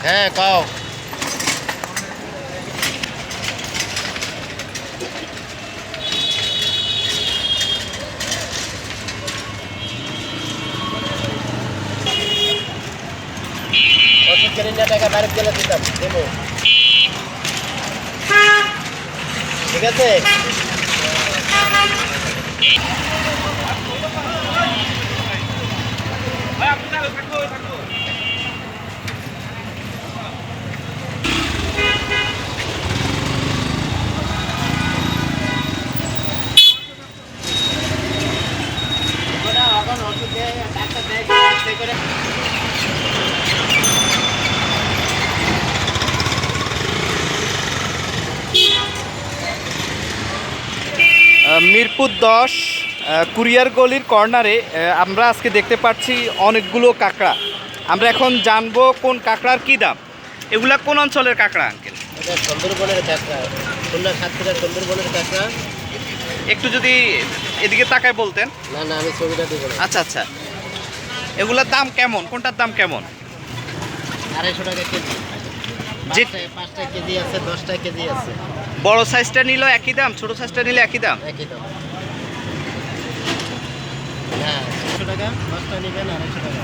হ্যাঁ কও। ওষুধ কিনে নিয়ে টাকা বাইরে গেলে দিতাম দেবো, ঠিক আছে। এখন ওষুধ দেয় ডাক্তার দেয় করে। মিরপুর 10 কুরিয়ার গলির কর্নারে আমরা আজকে দেখতে পাচ্ছি অনেকগুলো কাঁকড়া। আমরা এখন জানবো কোন কাঁকড়ার কী দাম। এগুলা কোন অঞ্চলের কাঁকড়া আঙ্কেল? এটা সুন্দরবনের কাঁকড়া, খুলনা সাতক্ষীরা সুন্দরবনের কাঁকড়া। একটু যদি এদিকে তাকায় বলতেন। না না, আমি ছবিটা দেবো না। আচ্ছা আচ্ছা, এগুলার দাম কেমন, কোনটার দাম কেমন? 250 টাকা কেজি। যে 5টা কেজি আছে, 10টা কেজি আছে। বড় সাইজটা নিল একই দাম, ছোট সাইজটা নিলে একই দাম? একই দাম। হ্যাঁ 300 টাকা, 10টা নেবেন 250 টাকা।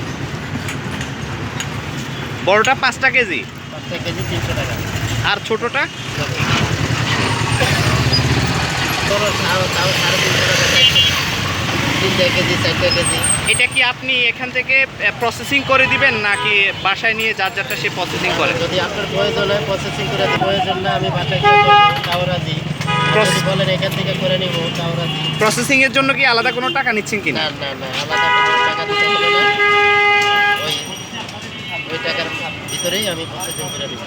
বড়টা 5টা কেজি 5টা কেজি 300 টাকা। আর ছোটটা? তাও 350 টাকা, 3টা কেজি 4টা কেজি। এটা কি আপনি এখান থেকে প্রসেসিং করে দিবেন নাকি বাসায় নিয়ে যার যারটা সে প্রসেসিং করে? যদি আপনার প্রয়োজন হয় প্রসেসিং করে দিতে, প্রয়োজন না আমি বাসায় গিয়ে করবো, তাও রাজি। যদি বলেন এখান থেকে করে নিব, তাও রাজি। প্রসেসিং এর জন্য কি আলাদা কোনো টাকা নিচ্ছেন কিনা? না না না, আলাদা কোনো টাকা দিতে হবে না। ওই টাকার ভিতরেই আমি প্রসেসিং করে দিব।